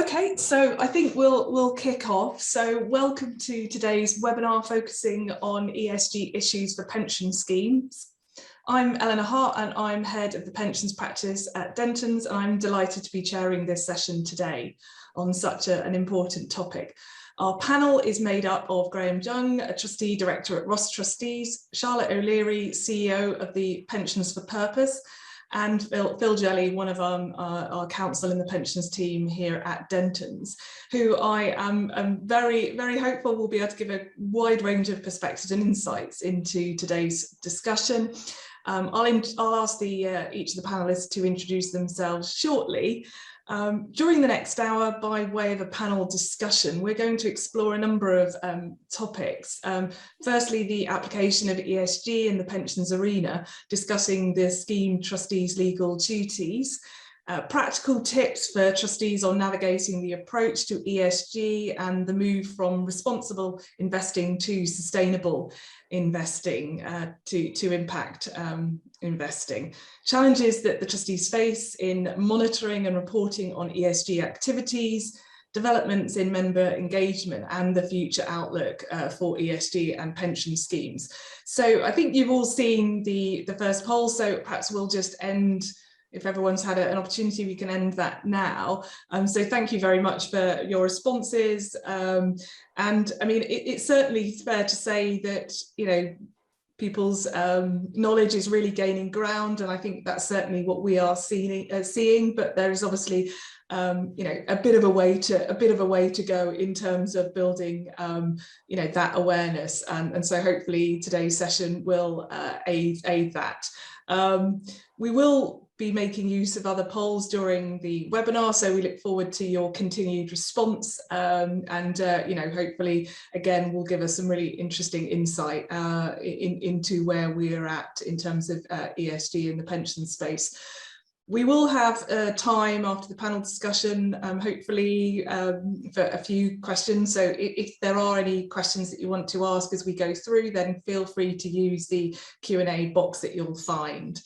Okay, so I think we'll kick off. So welcome to today's webinar focusing on ESG issues for pension schemes. I'm Eleanor Hart and I'm head of the pensions practice at Dentons, and I'm delighted to be chairing this session today on such an important topic. Our panel is made up of Graham Jung, a trustee director at Ross Trustees, Charlotte O'Leary, CEO of the Pensions for Purpose, and Phil Jelly, one of our counsel in the pensions team here at Dentons, who I am very, very hopeful will be able to give a wide range of perspectives and insights into today's discussion. I'll ask each of the panelists to introduce themselves shortly. During the next hour, by way of a panel discussion, we're going to explore a number of topics. Firstly, the application of ESG in the pensions arena, discussing the scheme trustees' legal duties, practical tips for trustees on navigating the approach to ESG and the move from responsible investing to sustainable investing to impact investing, challenges that the trustees face in monitoring and reporting on ESG activities, developments in member engagement, and the future outlook for ESG and pension schemes. So I think you've all seen the first poll, so perhaps we'll just end. If everyone's had an opportunity, we can end that now. So thank you very much for your responses. And I mean, it's certainly fair to say that, you know, people's knowledge is really gaining ground, and I think that's certainly what we are seeing. But there is obviously, you know, a bit of a way to go in terms of building, you know, that awareness. And so hopefully today's session will aid that. We will be making use of other polls during the webinar, so we look forward to your continued response, and you know, hopefully again will give us some really interesting insight into where we're at in terms of ESG in the pension space. We will have time after the panel discussion, hopefully for a few questions. So if there are any questions that you want to ask as we go through, then feel free to use the Q&A box that you'll find.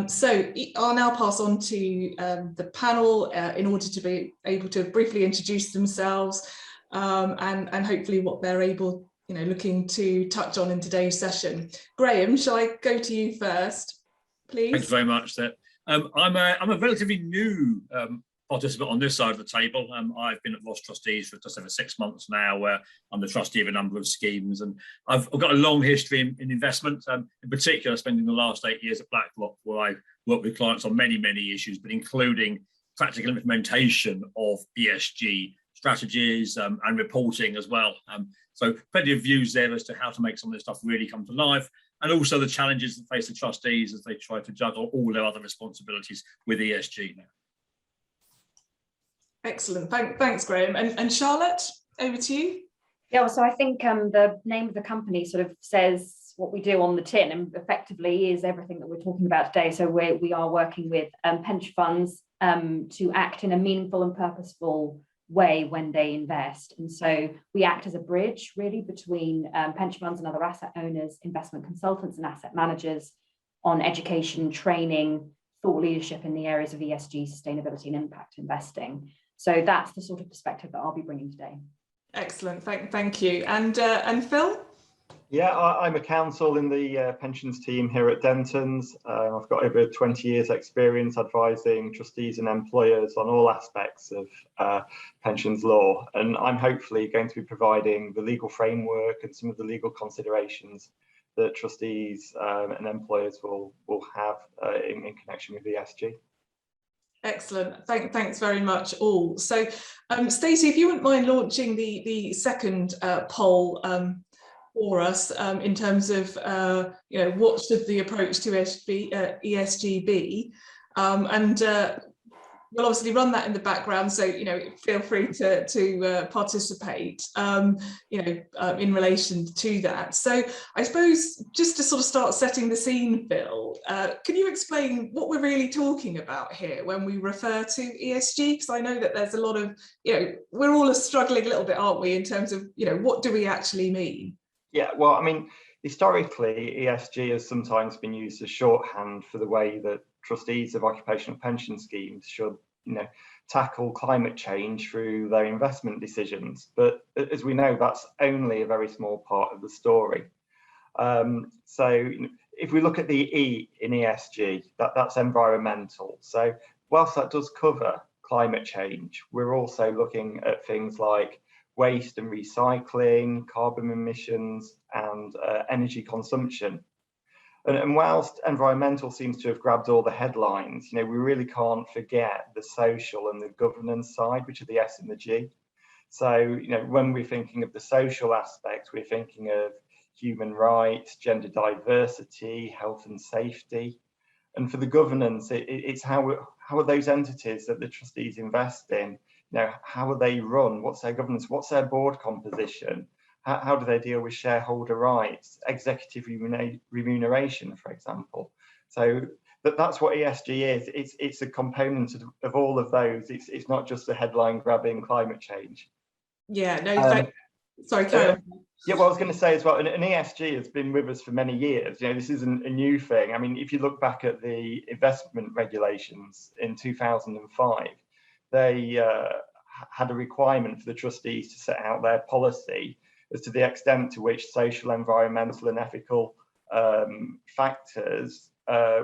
So I'll now pass on to the panel in order to be able to briefly introduce themselves and hopefully what they're able, you know, looking to touch on in today's session. Graham, shall I go to you first, please? Thanks very much. I'm a relatively new participant on this side of the table. I've been at Ross Trustees for just over 6 months now, where I'm the trustee of a number of schemes, and I've got a long history in investment, in particular spending the last 8 years at BlackRock, where I work with clients on many issues, but including practical implementation of ESG strategies and reporting as well. So plenty of views there as to how to make some of this stuff really come to life, and also the challenges that face the trustees as they try to juggle all their other responsibilities with ESG now. Excellent. Thanks, Graham. And Charlotte, over to you. Yeah, well, so I think the name of the company sort of says what we do on the tin, and effectively is everything that we're talking about today. So we are working with pension funds to act in a meaningful and purposeful way when they invest. And so we act as a bridge really between pension funds and other asset owners, investment consultants and asset managers on education, training, thought leadership in the areas of ESG, sustainability and impact investing. So that's the sort of perspective that I'll be bringing today. Excellent, thank you. And Phil? Yeah, I'm a counsel in the pensions team here at Dentons. I've got over 20 years experience advising trustees and employers on all aspects of pensions law. And I'm hopefully going to be providing the legal framework and some of the legal considerations that trustees and employers will have in connection with ESG. Excellent. Thanks very much all. So Stacey, if you wouldn't mind launching the second poll for us in terms of you know, what should the approach to ESG be, and we'll obviously run that in the background, so you know, feel free to participate you know, in relation to that. So I suppose just to sort of start setting the scene, Phil, can you explain what we're really talking about here when we refer to ESG? Because I know that there's a lot of, you know, we're all struggling a little bit, aren't we, in terms of, you know, what do we actually mean? Yeah, well, I mean, historically, ESG has sometimes been used as shorthand for the way that trustees of occupational pension schemes should tackle climate change through their investment decisions. But as we know, that's only a very small part of the story. So if we look at the E in ESG, that's environmental. So whilst that does cover climate change, we're also looking at things like waste and recycling, carbon emissions, and energy consumption. And whilst environmental seems to have grabbed all the headlines, we really can't forget the social and the governance side, which are the S and the G. So, when we're thinking of the social aspects, we're thinking of human rights, gender diversity, health and safety. And for the governance, it's how are those entities that the trustees invest in, how are they run? What's their governance? What's their board composition? How do they deal with shareholder rights, executive remuneration, for example? So that's what ESG is. It's a component of all of those. It's not just a headline grabbing climate change. Yeah, no, sorry, carry on. Yeah, well, I was going to say as well, and ESG has been with us for many years. This isn't a new thing. I mean, if you look back at the investment regulations in 2005, they had a requirement for the trustees to set out their policy as to the extent to which social, environmental and ethical factors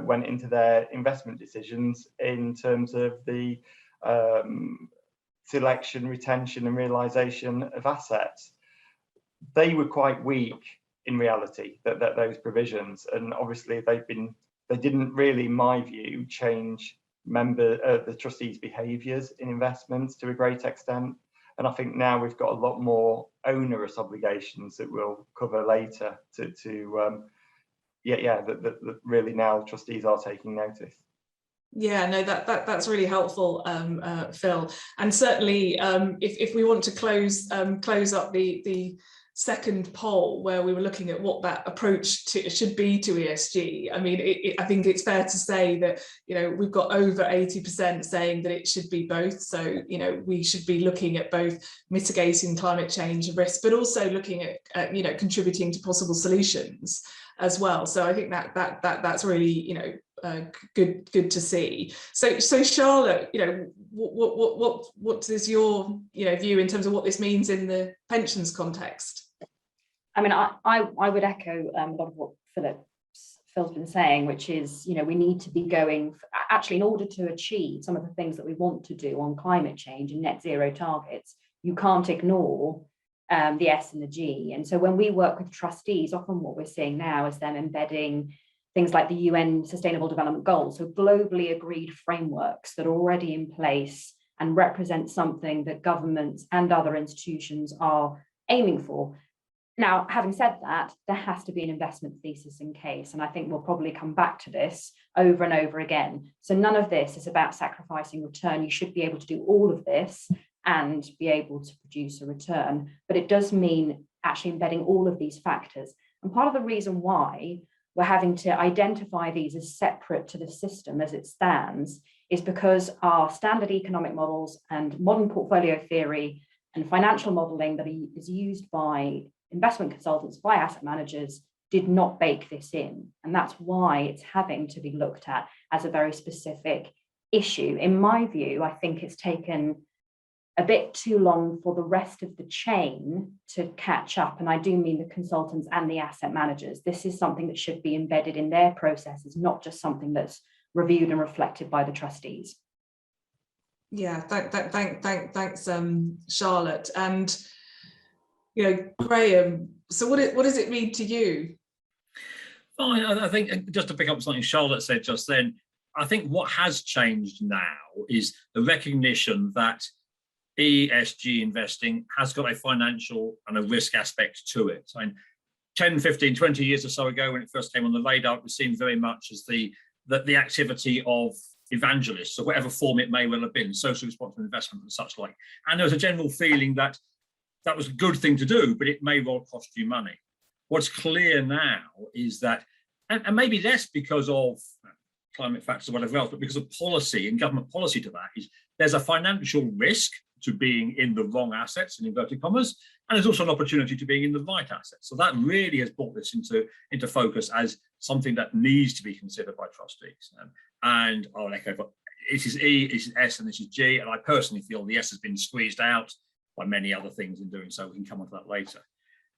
went into their investment decisions in terms of the selection, retention and realisation of assets. They were quite weak in reality, that those provisions, and obviously they didn't really, in my view, change the trustees' behaviours in investments to a great extent. And I think now we've got a lot more onerous obligations that we'll cover later that really now trustees are taking notice. Yeah, no, that's really helpful, Phil. And certainly, if we want to close up the second poll where we were looking at what that approach should be to ESG, I mean, I think it's fair to say that we've got over 80% saying that it should be both. So we should be looking at both mitigating climate change risk, but also looking at contributing to possible solutions as well. So I think that's really good to see. So Charlotte, what is your view in terms of what this means in the pensions context? I mean, I would echo a lot of what Phil's been saying, which is we need to be going actually, in order to achieve some of the things that we want to do on climate change and net zero targets, you can't ignore the S and the G. And so when we work with trustees, often what we're seeing now is them embedding things like the UN Sustainable Development Goals, so globally agreed frameworks that are already in place and represent something that governments and other institutions are aiming for. Now, having said that, there has to be an investment thesis in case, and I think we'll probably come back to this over and over again. So none of this is about sacrificing return. You should be able to do all of this and be able to produce a return, but it does mean actually embedding all of these factors. And part of the reason why we're having to identify these as separate to the system as it stands is because our standard economic models and modern portfolio theory and financial modeling that is used by investment consultants, by asset managers, did not bake this in. And that's why it's having to be looked at as a very specific issue. In my view, I think it's taken a bit too long for the rest of the chain to catch up. And I do mean the consultants and the asset managers. This is something that should be embedded in their processes, not just something that's reviewed and reflected by the trustees. Yeah, thanks, Charlotte. And Graham, so what does it mean to you? Fine, I think just to pick up something Charlotte said just then, I think what has changed now is the recognition that ESG investing has got a financial and a risk aspect to it. I mean, 10, 15, 20 years or so ago, when it first came on the radar, it was seen very much as the activity of evangelists, or whatever form it may well have been, social responsible investment and such like. And there was a general feeling that that was a good thing to do, but it may well cost you money. What's clear now is that, and maybe less because of climate factors or whatever else, but because of policy and government policy to that, is there's a financial risk to being in the wrong assets, in inverted commas, and there's also an opportunity to being in the right assets. So that really has brought this into focus as something that needs to be considered by trustees. And I'll echo it is E, it is S, and this is G. And I personally feel the S has been squeezed out by many other things in doing so. We can come on to that later.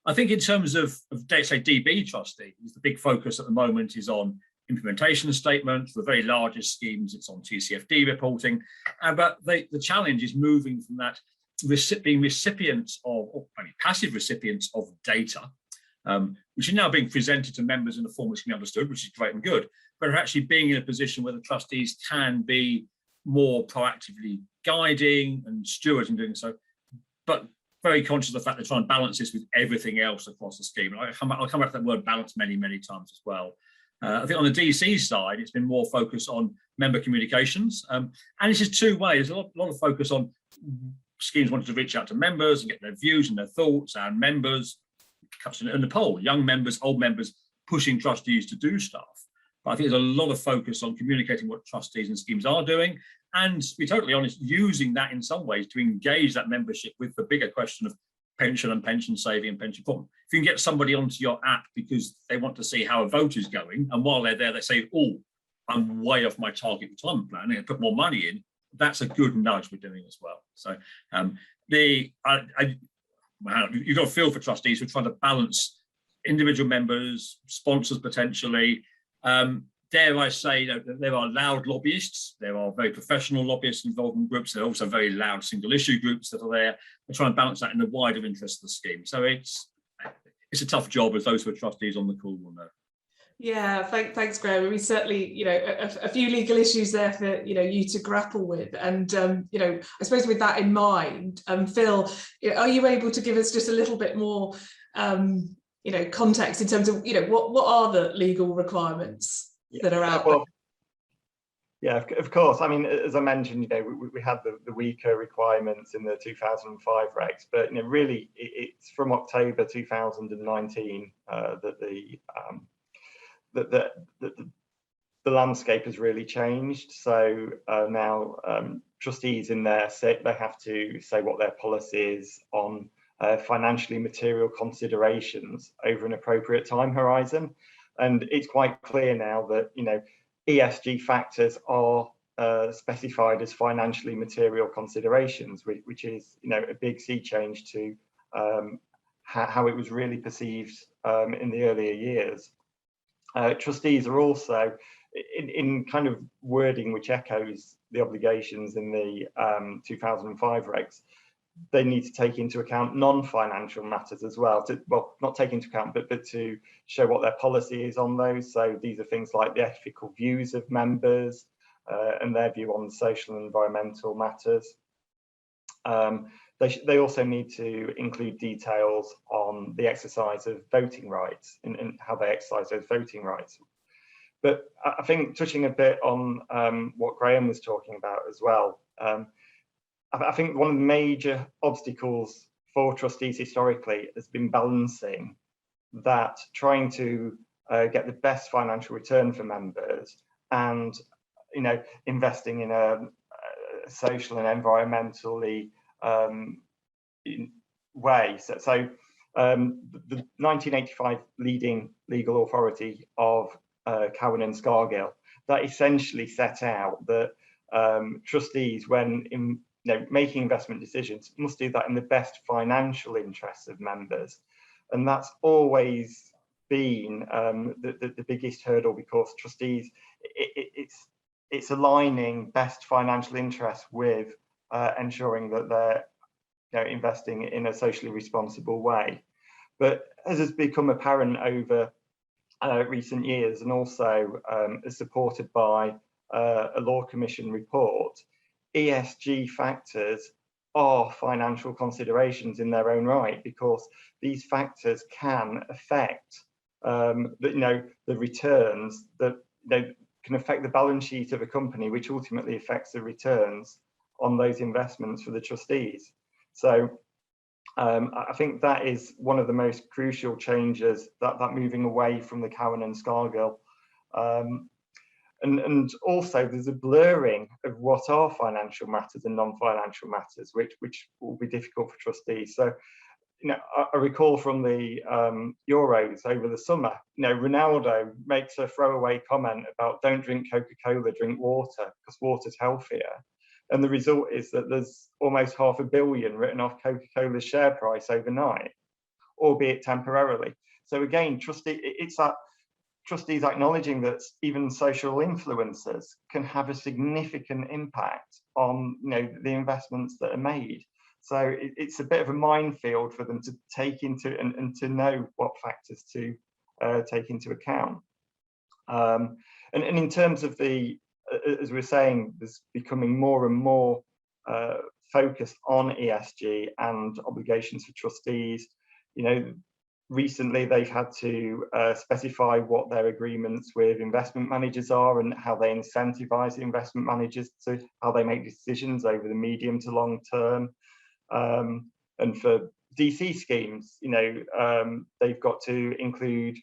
I think in terms of say, DB trustees, the big focus at the moment is on implementation statements. For the very largest schemes, it's on TCFD reporting. But the challenge is moving from that being recipients of, or maybe passive recipients of data, which is now being presented to members in a form which can be understood, which is great and good, but actually being in a position where the trustees can be more proactively guiding and stewards in doing so, but very conscious of the fact they're trying to balance this with everything else across the scheme. And I'll come back to that word balance many, many times as well. I think on the DC side, it's been more focused on member communications. And it's just two ways. There's a lot of focus on schemes wanting to reach out to members and get their views and their thoughts, and members, and the poll, young members, old members, pushing trustees to do stuff. But I think there's a lot of focus on communicating what trustees and schemes are doing, and to be totally honest, using that in some ways to engage that membership with the bigger question of pension and pension saving and pension reform. If you can get somebody onto your app because they want to see how a vote is going, and while they're there, they say, oh, I'm way off my target retirement plan, and put more money in, that's a good nudge we're doing as well. So you've got to feel for trustees who are trying to balance individual members, sponsors potentially. Dare I say that there are loud lobbyists, there are very professional lobbyists involved in groups, there are also very loud single issue groups that are there. They're trying to balance that in the wider interest of the scheme. So it's a tough job, as those who are trustees on the call will know. Yeah, thanks, Graham. We certainly, a few legal issues there for you to grapple with, and I suppose with that in mind, Phil, are you able to give us just a little bit more, context in terms of what are the legal requirements that are out there? Yeah, of course. I mean, as I mentioned, we had the weaker requirements in the 2005 regs, but really it's from October 2019 that the landscape has really changed. So now trustees in their SIP, they have to say what their policy is on financially material considerations over an appropriate time horizon. And it's quite clear now that ESG factors are specified as financially material considerations, which is a big sea change to how it was really perceived in the earlier years. Trustees are also in kind of wording which echoes the obligations in the 2005 regs. They need to take into account non-financial matters as well, not take into account, but to show what their policy is on those. So these are things like the ethical views of members and their view on social and environmental matters. They also need to include details on the exercise of voting rights and how they exercise those voting rights. But I think touching a bit on what Graham was talking about as well, I think one of the major obstacles for trustees historically has been balancing that, trying to get the best financial return for members and investing in a social and environmentally way. So the 1985 leading legal authority of Cowan and Scargill, that essentially set out that trustees, when making investment decisions, must do that in the best financial interests of members. And that's always been the biggest hurdle, because trustees, it's aligning best financial interests with ensuring that they're investing in a socially responsible way. But as has become apparent over recent years, and also as supported by a Law Commission report, ESG factors are financial considerations in their own right, because these factors can affect the returns, that can affect the balance sheet of a company, which ultimately affects the returns on those investments for the trustees. So I think that is one of the most crucial changes, that moving away from the Cowan and Scargill. And also there's a blurring of what are financial matters and non-financial matters, which will be difficult for trustees. So I recall from the Euros over the summer, Ronaldo makes a throwaway comment about don't drink Coca-Cola, drink water, because water's healthier. And the result is that there's almost $500 million written off Coca-Cola's share price overnight, albeit temporarily. So again, it's that trustees acknowledging that even social influencers can have a significant impact on the investments that are made. So it's a bit of a minefield for them to take into and to know what factors to take into account. And in terms of as we're saying, there's becoming more and more focus on ESG and obligations for trustees. Recently they've had to specify what their agreements with investment managers are and how they incentivize the investment managers to how they make decisions over the medium to long term. And for DC schemes, they've got to include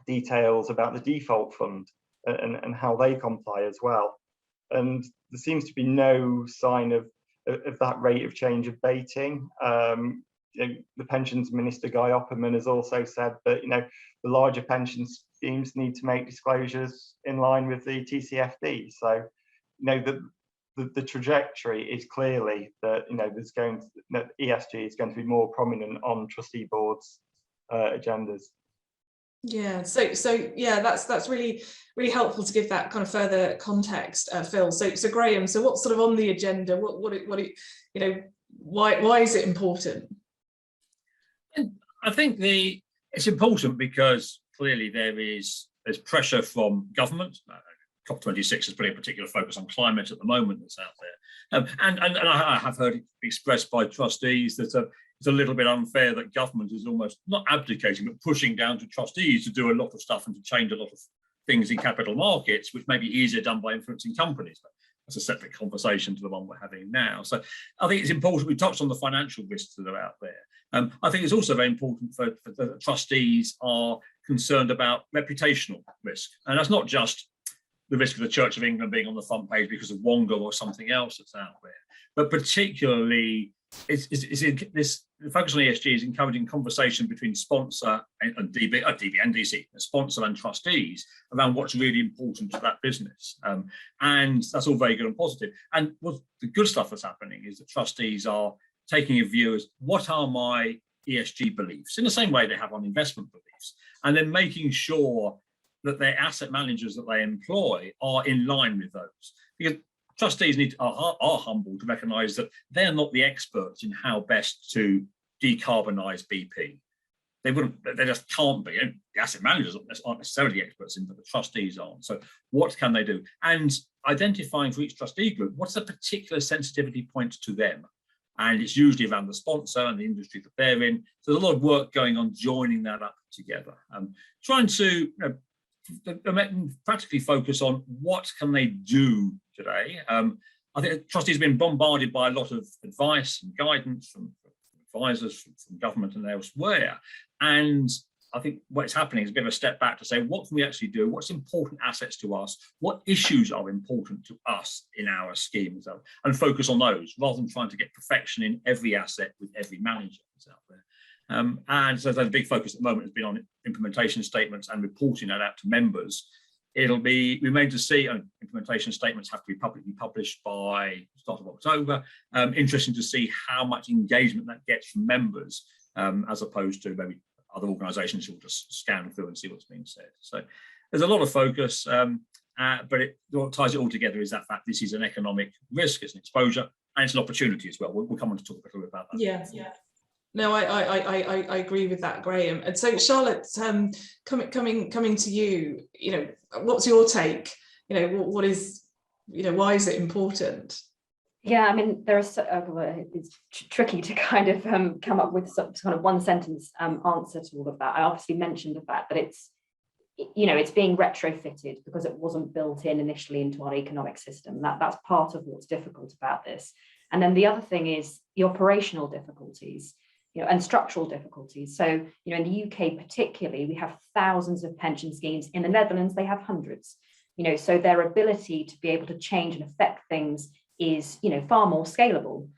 details about the default fund and how they comply as well. And there seems to be no sign of that rate of change abating. The pensions minister Guy Opperman has also said that the larger pension schemes need to make disclosures in line with the TCFD. So the trajectory is clearly that that ESG is going to be more prominent on trustee boards' agendas. Yeah, so yeah, that's really helpful to give that kind of further context, Phil. So Graham, so what's sort of on the agenda? Why is it important? I think it's important because clearly there's pressure from government. COP26 is putting a particular focus on climate at the moment that's out there. And I have heard it expressed by trustees that it's a little bit unfair that government is almost not abdicating, but pushing down to trustees to do a lot of stuff and to change a lot of things in capital markets, which may be easier done by influencing companies. But that's a separate conversation to the one we're having now. So I think it's important. We touched on the financial risks that are out there. I think it's also very important for the trustees are concerned about reputational risk. And that's not just the risk of the Church of England being on the front page because of Wonga or something else that's out there. But particularly, the focus on ESG is encouraging conversation between sponsor and DB and DC, sponsor and trustees around what's really important to that business. And that's all very good and positive. And the good stuff that's happening is that trustees are taking a view as what are my ESG beliefs in the same way they have on investment beliefs, and then making sure that their asset managers that they employ are in line with those. Because trustees are humble to recognise that they're not the experts in how best to decarbonise BP. They just can't be. And the asset managers aren't necessarily experts in, but the trustees aren't. So what can they do? And identifying for each trustee group, what's a particular sensitivity point to them? And it's usually around the sponsor and the industry that they're in. So there's a lot of work going on joining that up together. Trying to practically focus on what can they do today. I think trustees have been bombarded by a lot of advice and guidance from advisors, from government and elsewhere. And I think what's happening is a bit of a step back to say, what can we actually do? What's important assets to us? What issues are important to us in our schemes? And focus on those rather than trying to get perfection in every asset with every manager that's out there. And so the big focus at the moment has been on implementation statements and reporting that out to members. It'll be remain to see. Implementation statements have to be publicly published by the start of October. Interesting to see how much engagement that gets from members, as opposed to maybe other organisations who will just scan through and see what's being said. So there's a lot of focus, but what ties it all together is that fact this is an economic risk, it's an exposure, and it's an opportunity as well. We'll come on to talk a little bit about that. Yeah. No, I agree with that, Graham. And so, Charlotte, coming to you, what's your take? What is, why is it important? Yeah, I mean, it's tricky to kind of come up with some kind of one sentence answer to all of that. I obviously mentioned the fact that it's being retrofitted because it wasn't built in initially into our economic system. That's part of what's difficult about this. And then the other thing is the operational difficulties, and structural difficulties. So, in the UK particularly, we have thousands of pension schemes. In the Netherlands, they have hundreds. So their ability to be able to change and affect things is, far more scalable.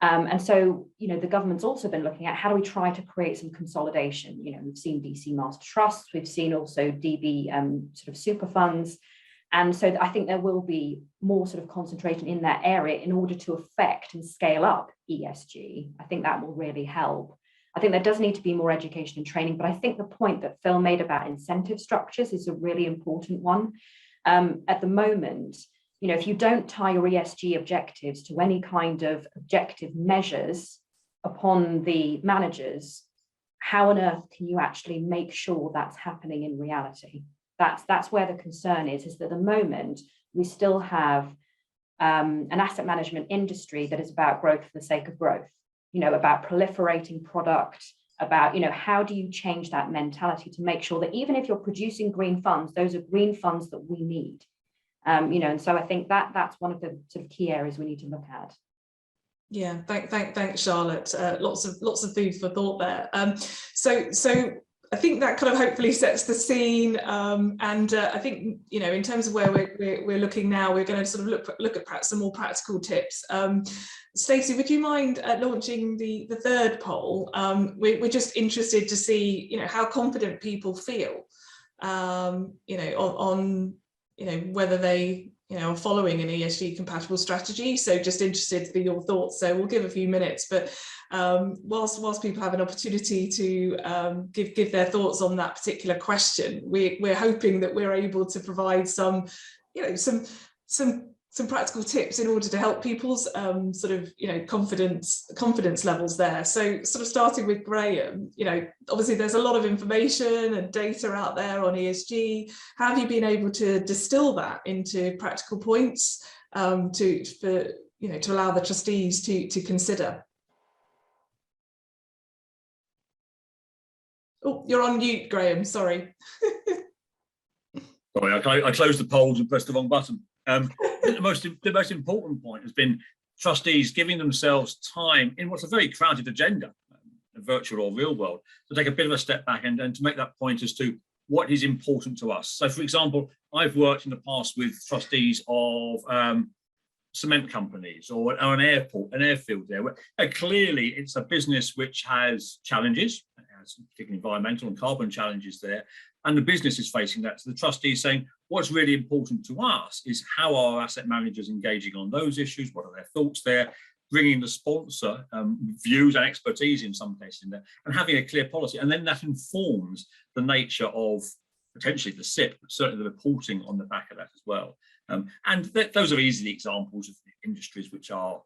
And so, the government's also been looking at how do we try to create some consolidation. We've seen DC Master Trusts, we've seen also DB sort of super funds. And so I think there will be more sort of concentration in that area in order to affect and scale up ESG. I think that will really help. I think there does need to be more education and training, but I think the point that Phil made about incentive structures is a really important one. At the moment, if you don't tie your ESG objectives to any kind of objective measures upon the managers, how on earth can you actually make sure that's happening in reality? That's where the concern is that at the moment, we still have an asset management industry that is about growth for the sake of growth, about proliferating product, about, how do you change that mentality to make sure that even if you're producing green funds, those are green funds that we need. And so I think that's one of the sort of key areas we need to look at. Yeah, thanks, Charlotte. Lots of food for thought there. So I think that kind of hopefully sets the scene, and I think in terms of where we're looking now, we're going to sort of look at perhaps some more practical tips. Stacey, would you mind launching the third poll? We're just interested to see how confident people feel, on whether they are following an ESG compatible strategy. So just interested for your thoughts. So we'll give a few minutes, but whilst people have an opportunity to give their thoughts on that particular question, we're hoping that we're able to provide some practical tips in order to help people's confidence levels there. So sort of starting with Graham, obviously there's a lot of information and data out there on ESG. How have you been able to distill that into practical points to allow the trustees to consider? Oh, you're on mute, Graham, sorry. Sorry, I closed the polls and pressed the wrong button. The most important point has been trustees giving themselves time in what's a very crowded agenda, virtual or real world, to take a bit of a step back and to make that point as to what is important to us. So, for example, I've worked in the past with trustees of cement companies or an airport, an airfield there, where clearly it's a business which has challenges, particularly environmental and carbon challenges there, and the business is facing that. So the trustees saying, what's really important to us is how are asset managers engaging on those issues, what are their thoughts there, bringing the sponsor views and expertise in some cases in there, and having a clear policy. And then that informs the nature of potentially the SIP, but certainly the reporting on the back of that as well. Those are easily examples of industries which are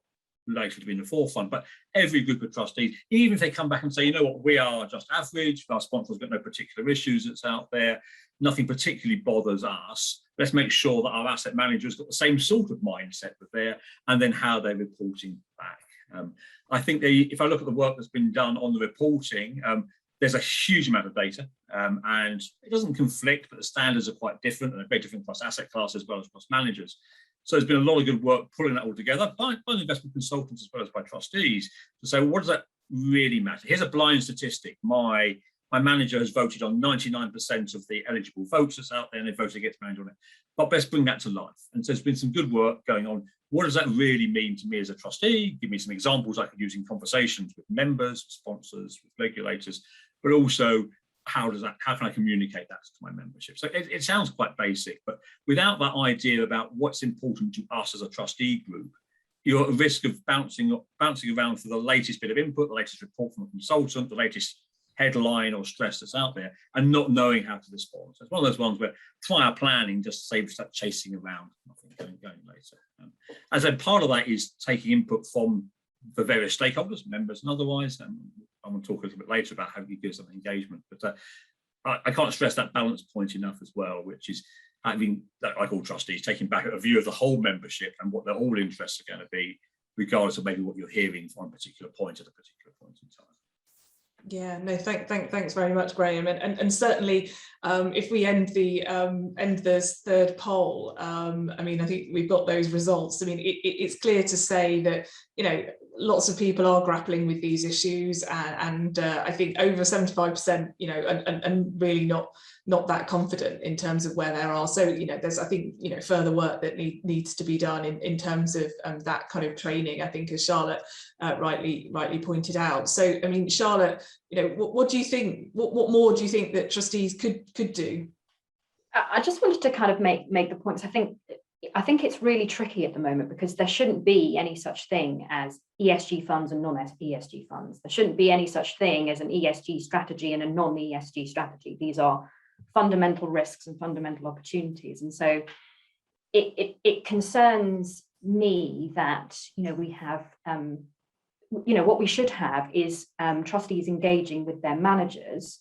likely to be in the forefront, but every group of trustees, even if they come back and say, we are just average, our sponsor's got no particular issues that's out there, nothing particularly bothers us, let's make sure that our asset managers got the same sort of mindset with there, and then how they're reporting back. I think if I look at the work that's been done on the reporting, there's a huge amount of data, and it doesn't conflict, but the standards are quite different, and they're very different across asset classes as well as across managers. So there's been a lot of good work pulling that all together by the investment consultants as well as by trustees to say, well, what does that really matter? Here's a blind statistic. My manager has voted on 99% of the eligible votes that's out there, and they voted against manager on it. But let's bring that to life. And so there's been some good work going on. What does that really mean to me as a trustee? Give me some examples I could use in conversations with members, sponsors, with regulators, but also how can I communicate that to my membership? So it sounds quite basic, but without that idea about what's important to us as a trustee group, you're at risk of bouncing around for the latest bit of input, the latest report from a consultant, the latest headline or stress that's out there, and not knowing how to respond. So it's one of those ones where prior planning just saves that chasing around, nothing going later. As a part of that is taking input from the various stakeholders, members and otherwise, and I'm going to talk a little bit later about how you give some engagement, but I can't stress that balance point enough as well, which is having, like all trustees, taking back a view of the whole membership and what their all interests are going to be, regardless of maybe what you're hearing from a particular point at a particular point in time. Yeah, no, thanks very much, Graham, and certainly if we end this third poll, I mean, I think we've got those results. I mean, it's clear to say that lots of people are grappling with these issues, and I think over 75%, you know, and really not that confident in terms of where they are. So, you know, there's, I think, you know, further work that needs to be done in terms of that kind of training, I think, as Charlotte rightly pointed out. So, I mean, Charlotte, you know, what do you think, what more do you think that trustees could do? I just wanted to kind of make the points. I think it's really tricky at the moment because there shouldn't be any such thing as ESG funds and non-ESG funds. There shouldn't be any such thing as an ESG strategy and a non-ESG strategy. These are fundamental risks and fundamental opportunities. And so it concerns me that, you know, we have, you know, what we should have is trustees engaging with their managers,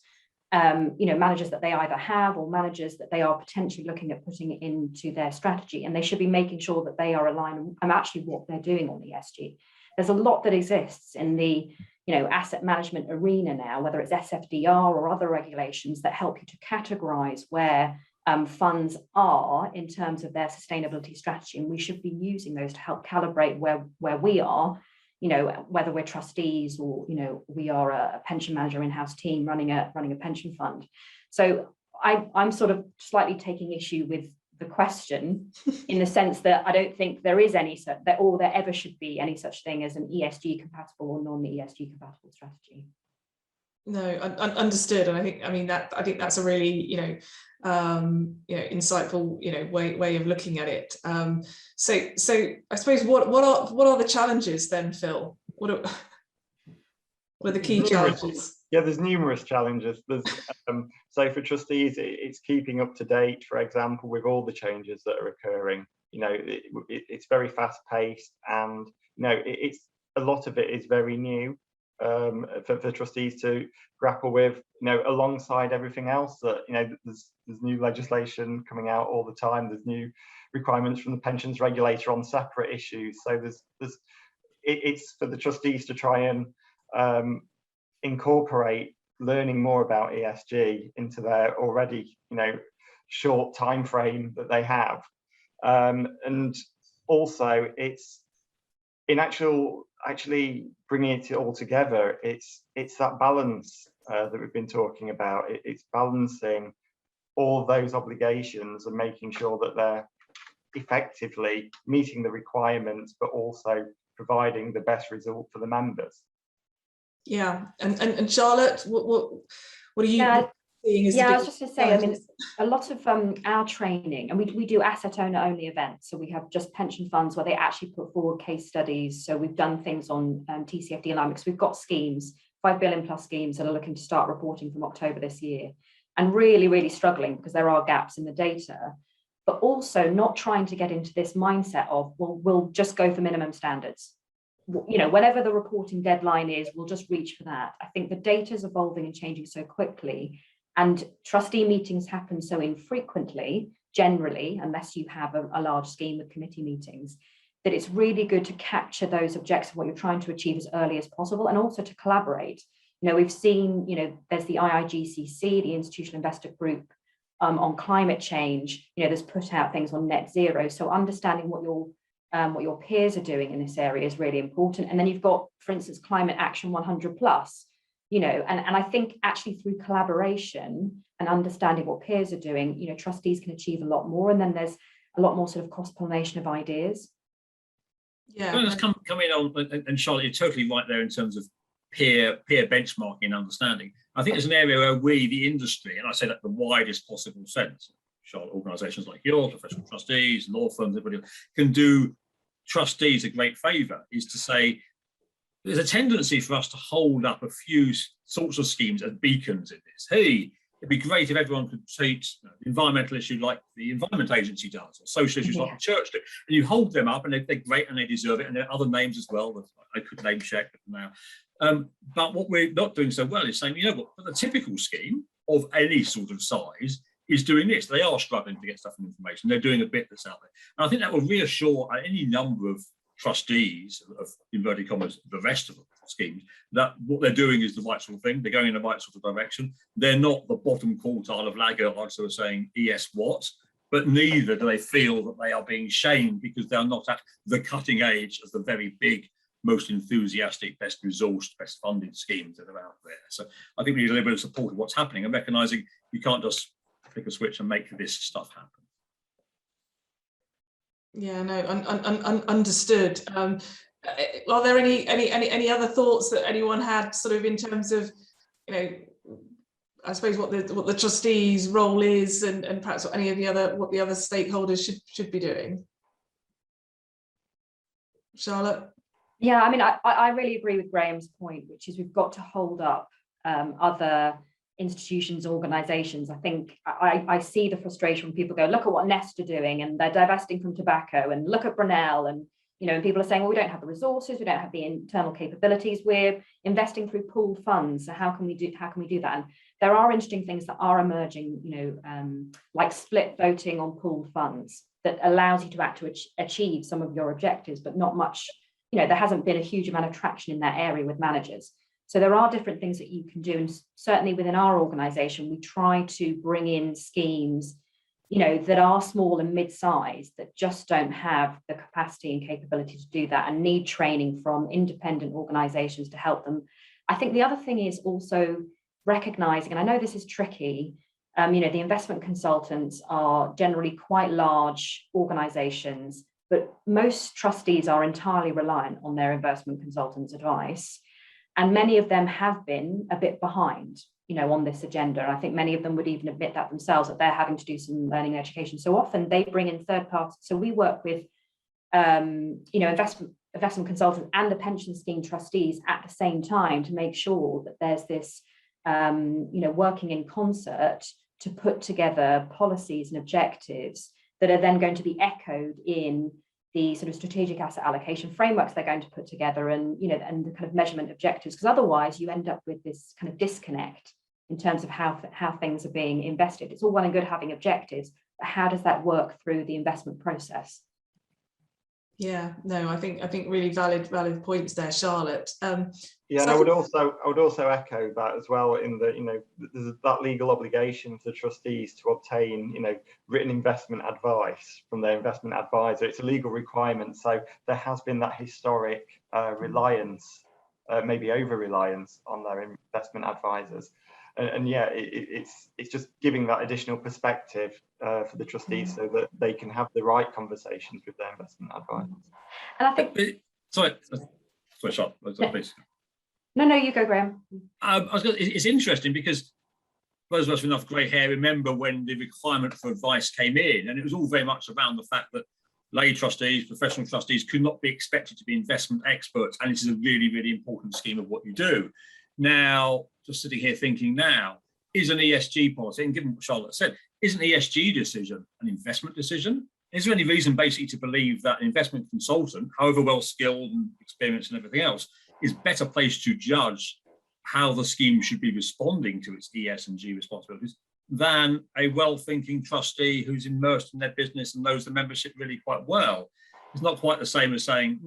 you know, managers that they either have or managers that they are potentially looking at putting into their strategy, and they should be making sure that they are aligned and actually what they're doing on ESG. There's a lot that exists in the, you know, asset management arena now, whether it's SFDR or other regulations that help you to categorize where funds are in terms of their sustainability strategy, and we should be using those to help calibrate where we are, you know, whether we're trustees or, you know, we are a pension manager in-house team running a pension fund. So I'm sort of slightly taking issue with the question in the sense that I don't think there is any such, or there ever should be any such thing as an ESG compatible or non-ESG compatible strategy. No, understood. And I think that's a really, you know, insightful, you know, way of looking at it. So I suppose what are the challenges then, Phil? What are the key challenges? Yeah, there's numerous challenges. There's so for trustees, it's keeping up to date, for example, with all the changes that are occurring. You know, it's very fast paced, and you know, it's a lot of it is very new for trustees to grapple with. You know, alongside everything else that, you know, there's new legislation coming out all the time. There's new requirements from the pensions regulator on separate issues. So it's for the trustees to try and incorporate learning more about ESG into their already, you know, short time frame that they have, and also it's in actually bringing it all together. It's that balance that we've been talking about. It's balancing all those obligations and making sure that they're effectively meeting the requirements, but also providing the best result for the members. Yeah, and Charlotte, what are you seeing as? Yeah, I was just going to say, I mean, a lot of our training, and we do asset owner only events. So we have just pension funds where they actually put forward case studies. So we've done things on TCFD alignment, because we've got schemes, 5 billion plus schemes that are looking to start reporting from October this year, and really struggling because there are gaps in the data, but also not trying to get into this mindset of, well, we'll just go for minimum standards. You know, whenever the reporting deadline is, we'll just reach for that. I think the data is evolving and changing so quickly, and trustee meetings happen so infrequently, generally, unless you have a large scheme with committee meetings, that it's really good to capture those objectives, what you're trying to achieve as early as possible, and also to collaborate. You know, we've seen, you know, there's the IIGCC, the Institutional Investor Group, on climate change, you know, there's put out things on net zero. So understanding what your peers are doing in this area is really important. And then you've got, for instance, Climate Action 100 plus, you know, and I think actually through collaboration and understanding what peers are doing, you know, trustees can achieve a lot more. And then there's a lot more sort of cross-pollination of ideas. Yeah. Let's come in on, and Charlotte, you're totally right there in terms of peer benchmarking and understanding. I think there's an area where we, the industry, and I say that in the widest possible sense, Charlotte, organisations like yours, professional trustees, law firms, everybody can do trustees a great favour, is to say there's a tendency for us to hold up a few sorts of schemes as beacons in this. Hey, it'd be great if everyone could treat the environmental issue like the Environment Agency does, or social issues like the church do. And you hold them up, and they're great and they deserve it. And there are other names as well that I could name check now. But what we're not doing so well is saying, you know what, the typical scheme of any sort of size is doing this. They are struggling to get stuff and information. They're doing a bit that's out there. And I think that will reassure any number of trustees of, inverted commas, the rest of the schemes, that what they're doing is the right sort of thing. They're going in the right sort of direction. They're not the bottom quartile of laggards who are saying ES what, but neither do they feel that they are being shamed because they're not at the cutting edge of the very big most enthusiastic, best resourced, best funded schemes that are out there. So I think we need a little bit of support of what's happening and recognising you can't just flick a switch and make this stuff happen. Yeah, no, understood. Are there any other thoughts that anyone had, sort of in terms of, you know, I suppose what the trustees' role is, and perhaps what the other stakeholders should be doing? Charlotte? Yeah, I mean, I really agree with Graham's point, which is we've got to hold up other institutions, organisations. I think I see the frustration when people go, look at what Nest are doing, and they're divesting from tobacco, and look at Brunel, and and people are saying, well, we don't have the resources, we don't have the internal capabilities, we're investing through pooled funds, so how can we do that? And there are interesting things that are emerging, like split voting on pooled funds that allows you to achieve some of your objectives, but not much, there hasn't been a huge amount of traction in that area with managers. So there are different things that you can do, and certainly within our organisation, we try to bring in schemes that are small and mid-sized, that just don't have the capacity and capability to do that and need training from independent organisations to help them. I think the other thing is also recognising, and I know this is tricky, the investment consultants are generally quite large organisations, but most trustees are entirely reliant on their investment consultants' advice. And many of them have been a bit behind, on this agenda. And I think many of them would even admit that themselves, that they're having to do some learning and education. So often they bring in third parties. So we work with, investment consultants and the pension scheme trustees at the same time to make sure that there's this, working in concert to put together policies and objectives that are then going to be echoed in the sort of strategic asset allocation frameworks they're going to put together, and and the kind of measurement objectives, because otherwise you end up with this kind of disconnect in terms of how things are being invested. It's all well and good having objectives, but how does that work through the investment process? Yeah, no, I think really valid points there, Charlotte. Yeah, and I would also echo that as well, in that there's that legal obligation for trustees to obtain written investment advice from their investment advisor. It's a legal requirement, so there has been that historic reliance, maybe over reliance on their investment advisors, and yeah, it's just giving that additional perspective for the trustees so that they can have the right conversations with their investment advisors. And I think sorry, Charlotte, please. No, you go, Graham. It's interesting because those of us with enough grey hair remember when the requirement for advice came in, and it was all very much around the fact that lay trustees, professional trustees could not be expected to be investment experts, and this is a really, really important scheme of what you do. Now, just sitting here thinking now, is an ESG policy, and given what Charlotte said, is an ESG decision an investment decision? Is there any reason basically to believe that an investment consultant, however well skilled and experienced and everything else, is better placed to judge how the scheme should be responding to its ESG responsibilities than a well-thinking trustee who's immersed in their business and knows the membership really quite well? It's not quite the same as saying,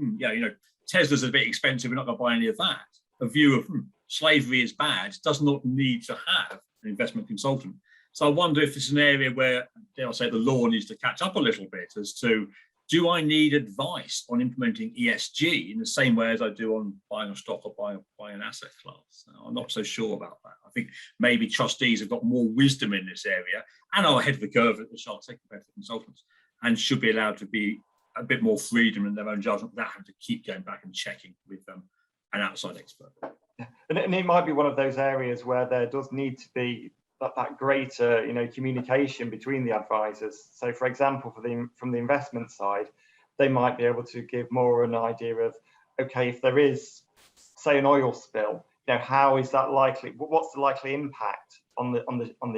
Tesla's a bit expensive, we're not going to buy any of that. A view of slavery is bad does not need to have an investment consultant. So I wonder if it's an area where, dare I say, the law needs to catch up a little bit as to, do I need advice on implementing ESG in the same way as I do on buying a stock or buying an asset class? Now, I'm not so sure about that. I think maybe trustees have got more wisdom in this area and are ahead of the curve, as Charlotte said, compared to consultants, and should be allowed to be a bit more freedom in their own judgment without having to keep going back and checking with an outside expert. Yeah. And it might be one of those areas where there does need to be that greater communication between the advisors. So for example, from the investment side, they might be able to give more an idea of, okay, if there is, say, an oil spill, how is that likely, what's the likely impact on the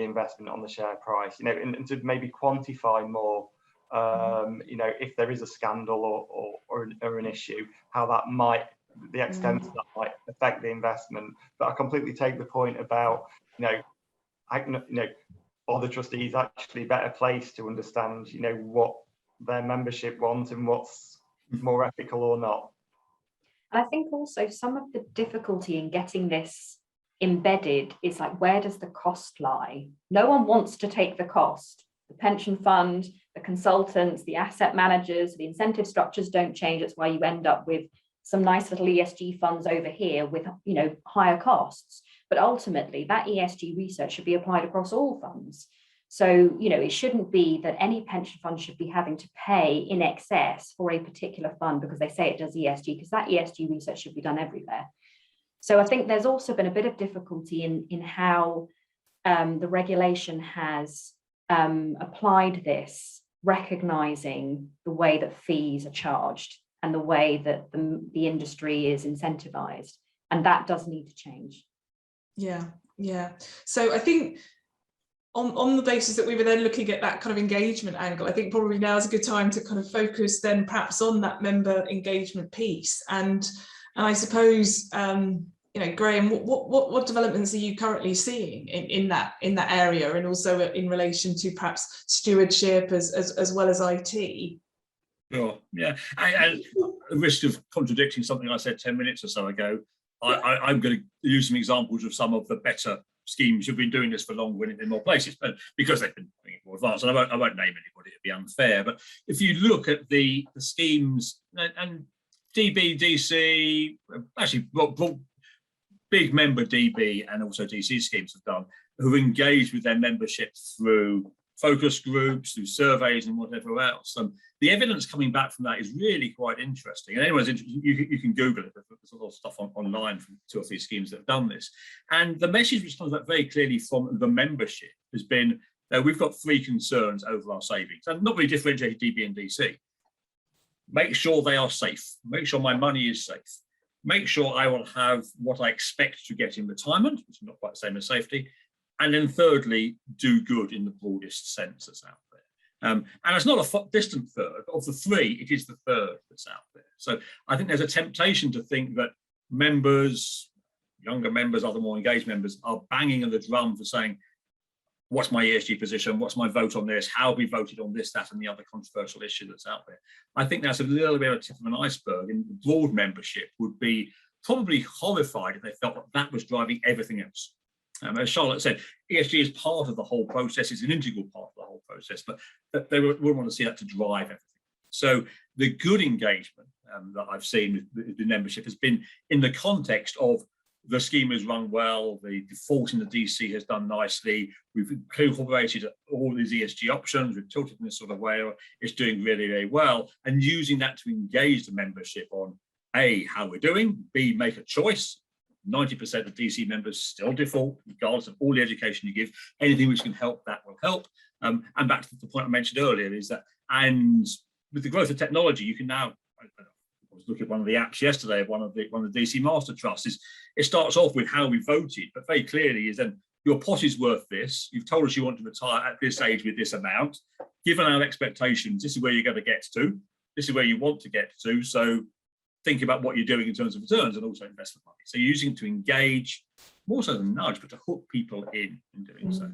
investment, on the share price, and to maybe quantify more, if there is a scandal or an issue, how that might, the extent that might affect the investment. But I completely take the point about, are the trustees actually better placed to understand, what their membership wants and what's more ethical or not? And I think also some of the difficulty in getting this embedded is like, where does the cost lie? No one wants to take the cost. The pension fund, the consultants, the asset managers, the incentive structures don't change. That's why you end up with some nice little ESG funds over here with, you know, higher costs. But ultimately, that ESG research should be applied across all funds. So, you know, it shouldn't be that any pension fund should be having to pay in excess for a particular fund because they say it does ESG, because that ESG research should be done everywhere. So I think there's also been a bit of difficulty in how the regulation has applied this, recognizing the way that fees are charged and the way that the industry is incentivized. And that does need to change. Yeah. So I think on the basis that we were then looking at that kind of engagement angle, I think probably now is a good time to kind of focus then perhaps on that member engagement piece. And I suppose, you know, Graham, what developments are you currently seeing in that area, and also in relation to perhaps stewardship as well as IT? Sure. Yeah. At the risk of contradicting something I said 10 minutes or so ago, I'm going to use some examples of some of the better schemes who've been doing this for longer in more places, but because they've been doing it more advanced. And I won't name anybody, it'd be unfair. But if you look at the schemes, and DB, DC, actually big member DB and also DC schemes have done, who engaged with their membership through focus groups, through surveys and whatever else. The evidence coming back from that is really quite interesting. And anyone's interested, you can Google it. There's a lot of stuff online from 2 or 3 schemes that have done this. And the message which comes back very clearly from the membership has been, we've got 3 concerns over our savings, and not really differentiated DB and DC. Make sure they are safe. Make sure my money is safe. Make sure I will have what I expect to get in retirement, which is not quite the same as safety. And then thirdly, do good in the broadest sense that's out there. And it's not a distant third. Of the 3, it is the third that's out there. So I think there's a temptation to think that members, younger members, other more engaged members, are banging on the drum for saying, what's my ESG position? What's my vote on this? How have we voted on this, that, and the other controversial issue that's out there? I think that's a little bit of a tip of an iceberg, and the broad membership would be probably horrified if they felt that was driving everything else. As Charlotte said, ESG is part of the whole process, it's an integral part of the whole process, but they wouldn't want to see that to drive everything. So the good engagement that I've seen with the membership has been in the context of the scheme has run well, the default in the DC has done nicely, we've incorporated all these ESG options, we've tilted in this sort of way, it's doing really, really well, and using that to engage the membership on A, how we're doing, B, make a choice. 90% of DC members still default, regardless of all the education you give. Anything which can help, that will help. And back to the point I mentioned earlier is that, and with the growth of technology, you can now, I was looking at one of the apps yesterday of one of the DC Master Trusts, is it starts off with how we voted, but very clearly is then your pot is worth this. You've told us you want to retire at this age with this amount. Given our expectations, this is where you're going to get to. This is where you want to get to. So think about what you're doing in terms of returns and also investment money. So you're using it to engage, more so than nudge, but to hook people in doing so.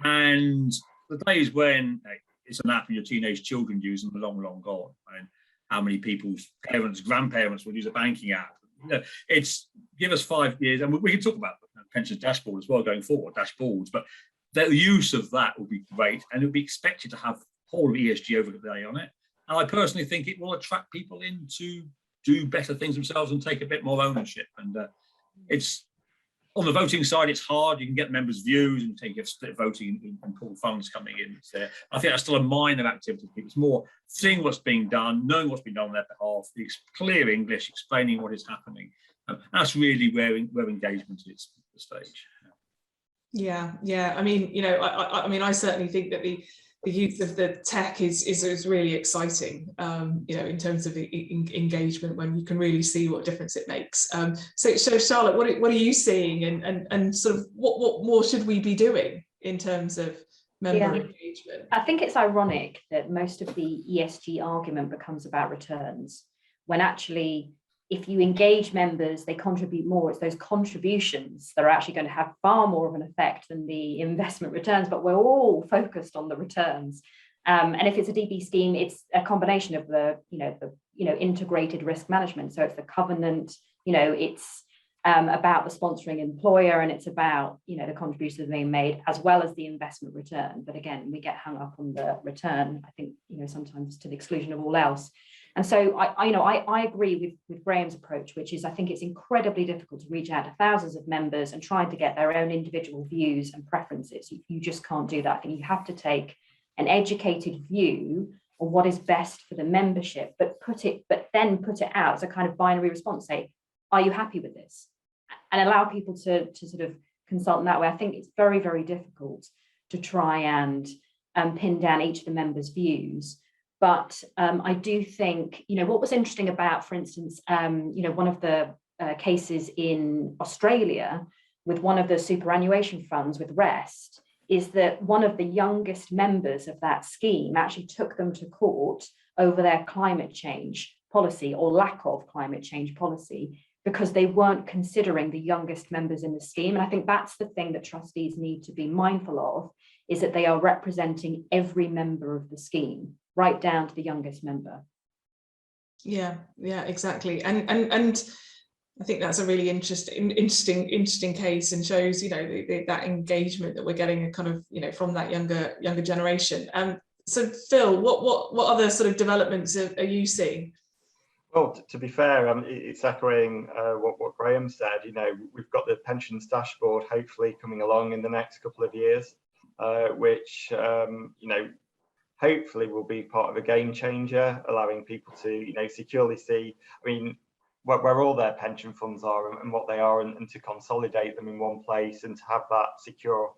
And the days when it's an app and your teenage children use them are long, long gone. And how many people's parents, grandparents will use a banking app? You know, it's give us 5 years, and we can talk about pensions dashboard as well going forward, dashboards, but the use of that will be great, and it'll be expected to have whole of ESG over the day on it. And I personally think it will attract people in to do better things themselves and take a bit more ownership. And it's on the voting side, it's hard. You can get members' views and take a split voting and pool funds coming in. I think that's still a minor activity. It's more seeing what's being done, knowing what's been done on their behalf, clear English, explaining what is happening. That's really where engagement is at the stage. Yeah. I mean, you know, I mean, I certainly think that the use of the tech is really exciting, you know, in terms of engagement, when you can really see what difference it makes. So Charlotte, what are you seeing, and sort of what more should we be doing in terms of member engagement? I think it's ironic that most of the ESG argument becomes about returns, when actually, if you engage members, they contribute more. It's those contributions that are actually going to have far more of an effect than the investment returns, but we're all focused on the returns. And if it's a DB scheme, it's a combination of the integrated risk management. So it's the covenant, it's about the sponsoring employer, and it's about, the contributions being made as well as the investment return. But again, we get hung up on the return, I think, sometimes to the exclusion of all else. And so I agree with Graham's approach, which is I think it's incredibly difficult to reach out to thousands of members and trying to get their own individual views and preferences. You just can't do that. I think you have to take an educated view on what is best for the membership, but then put it out as a kind of binary response. Say, are you happy with this? And allow people to sort of consult in that way. I think it's very, very difficult to try and pin down each of the members' views. But I do think, what was interesting about, for instance, one of the cases in Australia with one of the superannuation funds with Rest is that one of the youngest members of that scheme actually took them to court over their climate change policy or lack of climate change policy because they weren't considering the youngest members in the scheme. And I think that's the thing that trustees need to be mindful of, is that they are representing every member of the scheme, right down to the youngest member. Yeah, exactly. And I think that's a really interesting case, and shows, that engagement that we're getting kind of, from that younger generation. So Phil, what other sort of developments are you seeing? Well, to be fair, it's echoing what Graham said. We've got the pensions dashboard hopefully coming along in the next couple of years, which hopefully will be part of a game changer, allowing people to securely see, where all their pension funds are and what they are, and to consolidate them in one place and to have that secure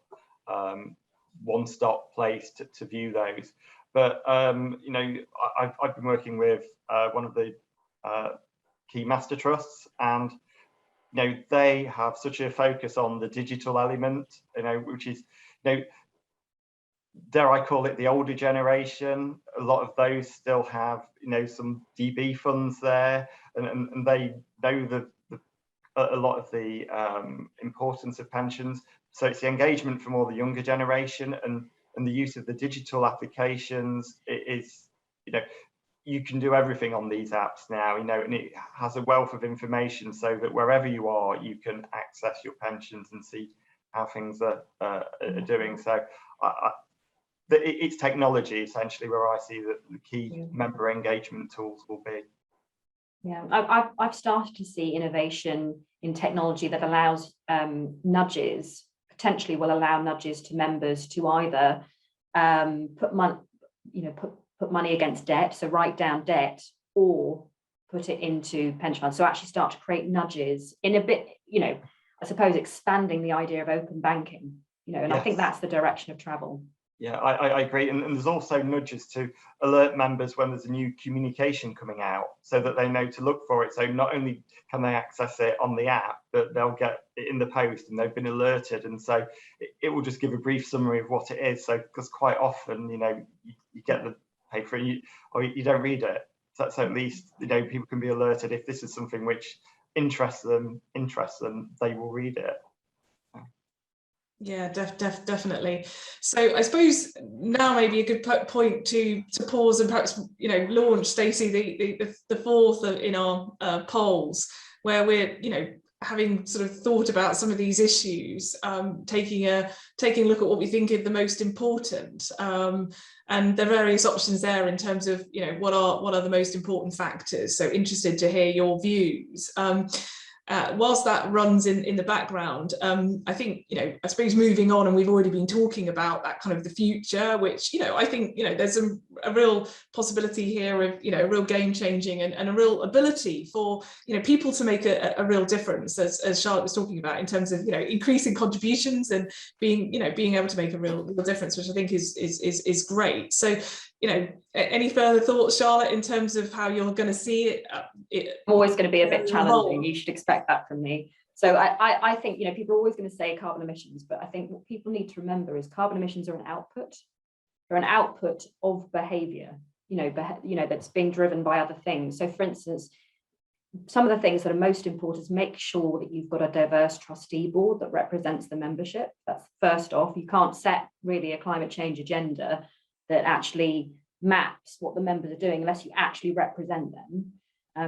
one-stop place to view those. But I've been working with one of the key master trusts, and they have such a focus on the digital element, which is, dare I call it, the older generation. A lot of those still have some DB funds there, and they know a lot of the importance of pensions. So it's the engagement from all the younger generation, and the use of the digital applications. It is, you can do everything on these apps now, and it has a wealth of information, so that wherever you are, you can access your pensions and see how things are doing. So it's technology essentially where I see that the key member engagement tools will be. Yeah, I've started to see innovation in technology that allows potentially will allow nudges to members to either put money against debt, so write down debt, or put it into pension funds. So actually start to create nudges in a bit, I suppose expanding the idea of open banking, and yes. I think that's the direction of travel. Yeah, I agree. And there's also nudges to alert members when there's a new communication coming out, so that they know to look for it. So not only can they access it on the app, but they'll get it in the post and they've been alerted. And so it will just give a brief summary of what it is. So, because quite often, you get the paper and you don't read it. So at least, people can be alerted if this is something which interests them, they will read it. Yeah, definitely. So I suppose now maybe a good point to pause and perhaps launch, Stacey, the fourth in our polls, where we're having sort of thought about some of these issues, taking a look at what we think are the most important, and there are various options there in terms of what are the most important factors. So interested to hear your views. Whilst that runs in the background, I think, I suppose moving on, and we've already been talking about that kind of the future, which, I think, there's a real possibility here of, a real game changing and a real ability for, people to make a real difference, as Charlotte was talking about, in terms of, increasing contributions and being able to make a real difference, which I think is great. So, any further thoughts, Charlotte, in terms of how you're going to see it? Always going to be a bit challenging. You should expect that from me. So I think, people are always going to say carbon emissions, but I think what people need to remember is carbon emissions are an output. They're an output of behaviour, that's being driven by other things. So, for instance, some of the things that are most important is make sure that you've got a diverse trustee board that represents the membership. That's first off. You can't set really a climate change agenda that actually maps what the members are doing unless you actually represent them.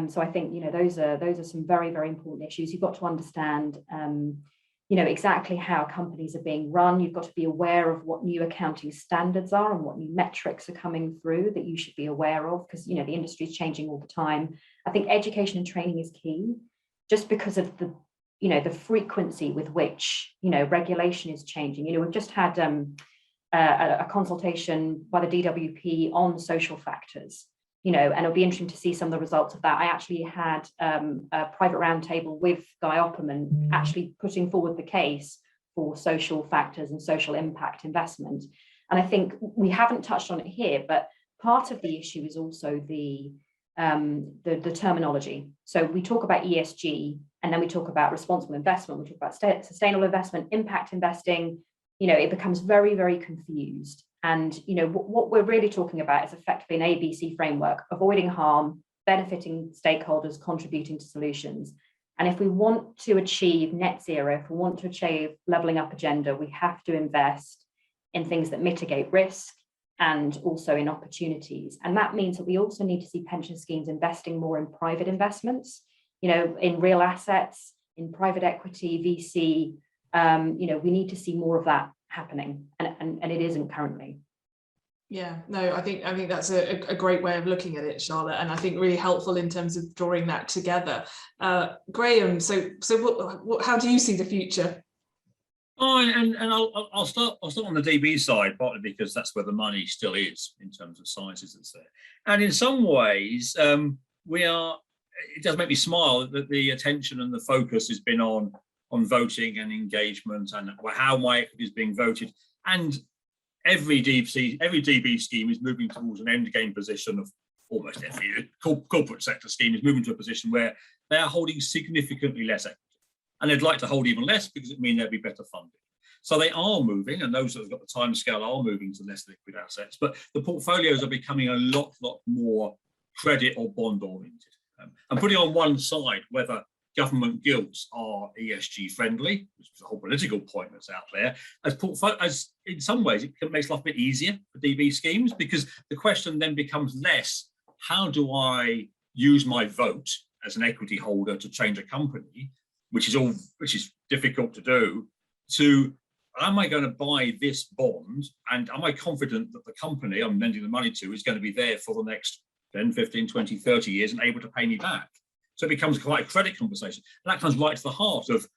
So I think those are some very, very important issues. You've got to understand exactly how companies are being run. You've got to be aware of what new accounting standards are and what new metrics are coming through that you should be aware of, because the industry is changing all the time. I think education and training is key, just because of the frequency with which regulation is changing. We've just had a consultation by the DWP on social factors, and it'll be interesting to see some of the results of that. I actually had a private roundtable with Guy Opperman actually putting forward the case for social factors and social impact investment. And I think we haven't touched on it here, but part of the issue is also the terminology. So we talk about ESG, and then we talk about responsible investment, we talk about sustainable investment, impact investing. It becomes very, very confused. And what we're really talking about is effectively an ABC framework: avoiding harm, benefiting stakeholders, contributing to solutions. And if we want to achieve net zero, if we want to achieve levelling up agenda, we have to invest in things that mitigate risk and also in opportunities. And that means that we also need to see pension schemes investing more in private investments, in real assets, in private equity, VC. We need to see more of that happening, and it isn't currently. Yeah, no, I think that's a great way of looking at it, Charlotte, and I think really helpful in terms of drawing that together. Graham, so what how do you see the future? I'll start on the DB side, partly because that's where the money still is in terms of sizes that's there. And in some ways, it does make me smile that the attention and the focus has been on voting and engagement and how my equity is being voted. And every DB scheme is moving towards an end game position of almost every corporate sector scheme is moving to a position where they are holding significantly less equity. And they'd like to hold even less because it means they'll be better funded. So they are moving, and those that have got the time scale are moving to less liquid assets, but the portfolios are becoming a lot more credit or bond oriented. And putting on one side whether government gilts are ESG friendly, which is a whole political point that's out there, as in some ways it makes life a bit easier for DB schemes, because the question then becomes less, how do I use my vote as an equity holder to change a company, which is difficult to do, to am I going to buy this bond, and am I confident that the company I'm lending the money to is going to be there for the next 10, 15, 20, 30 years and able to pay me back? So it becomes quite a credit conversation. And that comes right to the heart of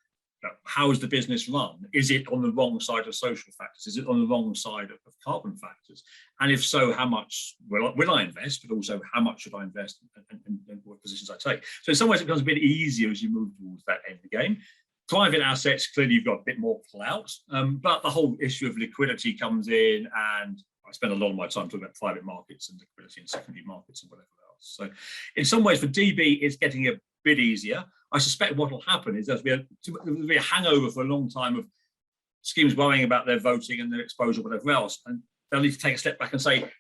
how is the business run? Is it on the wrong side of social factors? Is it on the wrong side of carbon factors? And if so, how much will I invest, but also how much should I invest and what positions I take? So in some ways it becomes a bit easier as you move towards that end of the game. Private assets, clearly you've got a bit more clout, but the whole issue of liquidity comes in, and I spend a lot of my time talking about private markets and liquidity and secondary markets and whatever else. So in some ways for DB, it's getting a bit easier. I suspect what will happen is there'll be a hangover for a long time of schemes worrying about their voting and their exposure, whatever else. And they'll need to take a step back and say,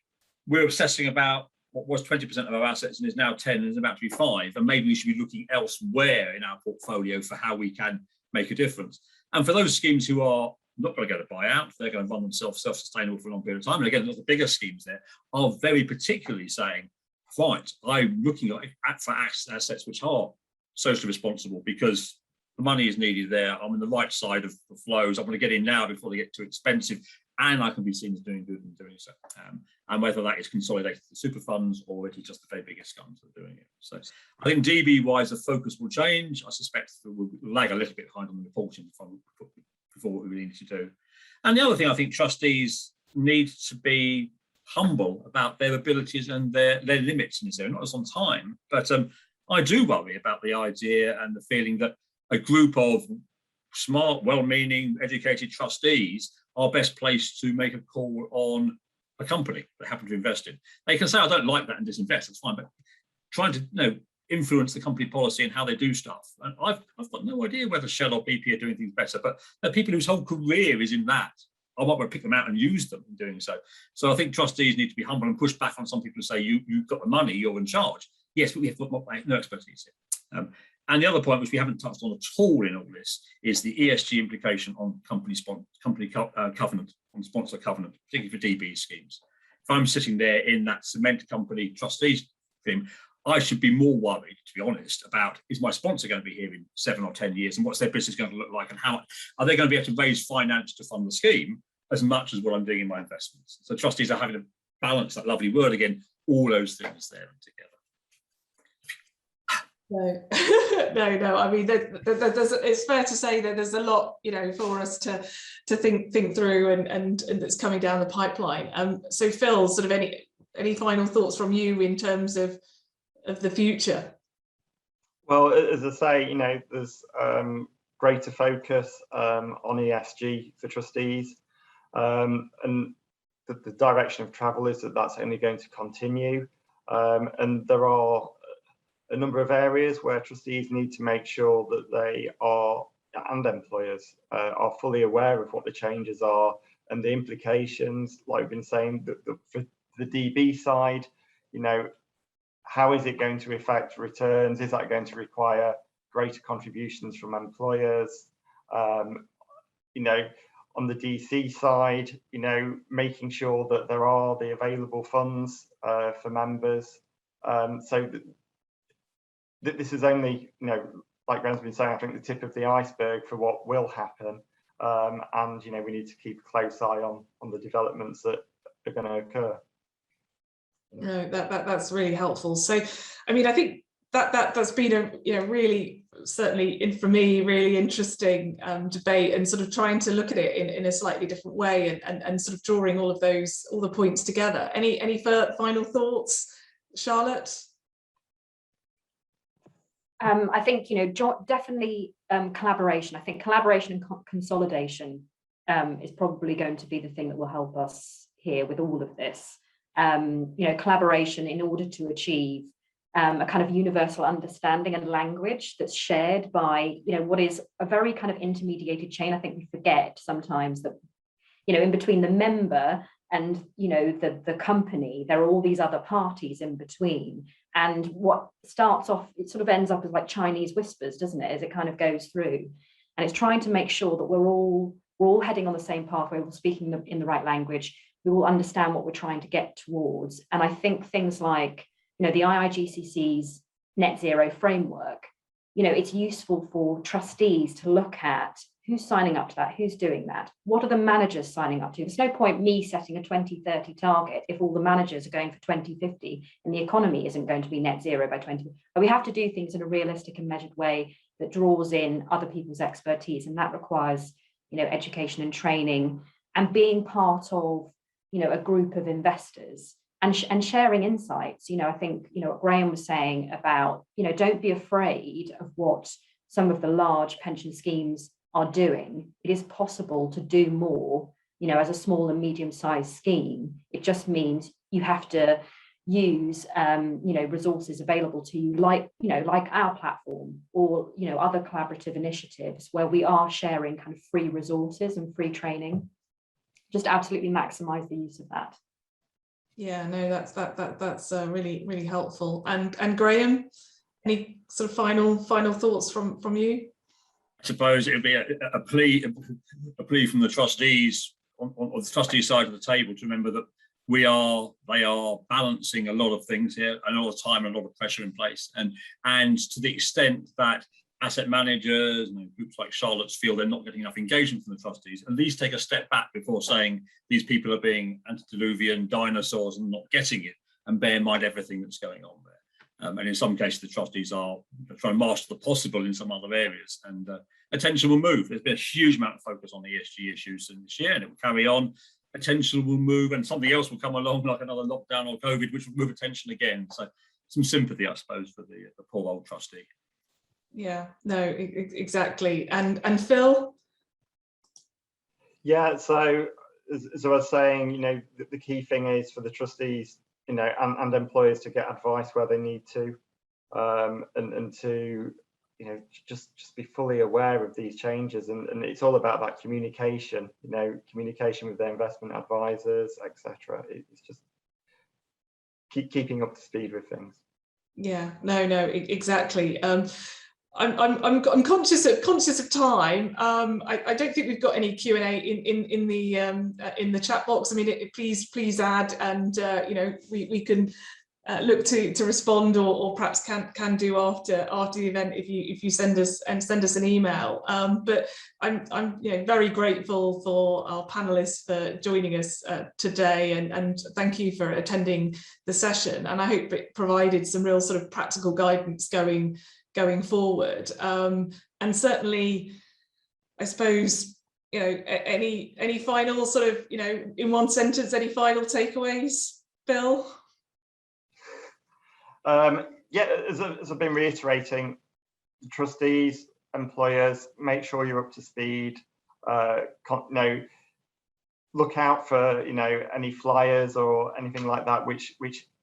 we're obsessing about what was 20% of our assets and is now 10 and is about to be 5. And maybe we should be looking elsewhere in our portfolio for how we can make a difference. And for those schemes who are not going to go to buyout, they're going to run themselves self-sustainable for a long period of time. And again, the bigger schemes there are very particularly saying, right, I'm looking for assets which are socially responsible because the money is needed there. I'm on the right side of the flows. I want to get in now before they get too expensive, and I can be seen as doing good and doing so. And whether that is consolidated to super funds or it is just the very biggest funds that are doing it. So I think DB-wise, the focus will change. I suspect that we'll lag a little bit behind on the reporting before what we really need to do. And the other thing, I think trustees need to be humble about their abilities and their limits in this area, not just on time, but I do worry about the idea and the feeling that a group of smart, well-meaning, educated trustees are best placed to make a call on a company they happen to invest in. They can say, I don't like that and disinvest, that's fine, but trying to influence the company policy and how they do stuff. And I've got no idea whether Shell or BP are doing things better, but there are people whose whole career is in that. I might want to pick them out and use them in doing so. So I think trustees need to be humble and push back on some people who say, you've got the money, you're in charge. Yes, but we have no expertise here. And the other point, which we haven't touched on at all in all this, is the ESG implication on company covenant, on sponsor covenant, particularly for DB schemes. If I'm sitting there in that cement company trustees team, I should be more worried, to be honest, about is my sponsor going to be here in 7 or 10 years, and what's their business going to look like, and how are they going to be able to raise finance to fund the scheme as much as what I'm doing in my investments. So trustees are having to balance, that lovely word again, all those things there and together. No. I mean, it's fair to say that there's a lot, for us to think through, and that's coming down the pipeline. So Phil, sort of any final thoughts from you in terms of the future? Well, as I say, there's greater focus on ESG for trustees, and the direction of travel is that that's only going to continue, and there are a number of areas where trustees need to make sure that they are, and employers are fully aware of what the changes are and the implications, like we've been saying, for the DB side, how is it going to affect returns? Is that going to require greater contributions from employers? On the DC side, making sure that there are the available funds for members. So this is only, like Graham's been saying, I think the tip of the iceberg for what will happen. And, we need to keep a close eye on the developments that are going to occur. No, that's really helpful. So, I mean, I think that's been a really, certainly for me, really interesting debate, and sort of trying to look at it in a slightly different way, and sort of drawing all the points together. Any final thoughts, Charlotte? I think, definitely collaboration. I think collaboration and consolidation is probably going to be the thing that will help us here with all of this. Collaboration in order to achieve a kind of universal understanding and language that's shared by, what is a very kind of intermediated chain. I think we forget sometimes that, in between the member and, the company, there are all these other parties in between. And what starts off, it sort of ends up as like Chinese whispers, doesn't it, as it kind of goes through. And it's trying to make sure that we're all heading on the same pathway, we're speaking in the right language, we all understand what we're trying to get towards. And I think things like, the IIGCC's net zero framework, it's useful for trustees to look at who's signing up to that, who's doing that, what are the managers signing up to. There's no point me setting a 2030 target if all the managers are going for 2050 and the economy isn't going to be net zero by 2050. But we have to do things in a realistic and measured way that draws in other people's expertise, and that requires, education and training, and being part of, a group of investors and sharing insights. I think, what Graham was saying about, don't be afraid of what some of the large pension schemes are doing. It is possible to do more, as a small and medium-sized scheme. It just means you have to use, resources available to you, like our platform, or, other collaborative initiatives where we are sharing kind of free resources and free training. Just absolutely maximize the use of that. Yeah, no, that's really, really helpful. And Graham, any sort of final thoughts from you? I suppose it would be a plea from the trustees on the trustee side of the table to remember that they are balancing a lot of things here, and all the time, and a lot of pressure in place, and to the extent that asset managers and groups like Charlotte's feel they're not getting enough engagement from the trustees, at least take a step back before saying these people are being antediluvian dinosaurs and not getting it, and bear in mind everything that's going on there. And in some cases, the trustees are trying to master the possible in some other areas, and attention will move. There's been a huge amount of focus on the ESG issues this year, and it will carry on. Attention will move, and something else will come along, like another lockdown or COVID, which will move attention again. So some sympathy, I suppose, for the poor old trustee. Yeah, no, exactly. And Phil? Yeah, so as I was saying, the key thing is for the trustees, and employers to get advice where they need to, and to, just be fully aware of these changes. And it's all about that communication, communication with their investment advisors, etc. It's just keeping up to speed with things. Yeah, no, exactly. I'm conscious of time. I don't think we've got any Q&A in the chat box. I mean, please add, and we can look to respond, or perhaps can do after the event if you send us an email. But I'm very grateful for our panelists for joining us today, and thank you for attending the session. And I hope it provided some real sort of practical guidance going forward. And certainly, I suppose, any final sort of, in one sentence, any final takeaways, Bill? Yeah, as I've been reiterating, trustees, employers, make sure you're up to speed. Look out for any flyers or anything like that which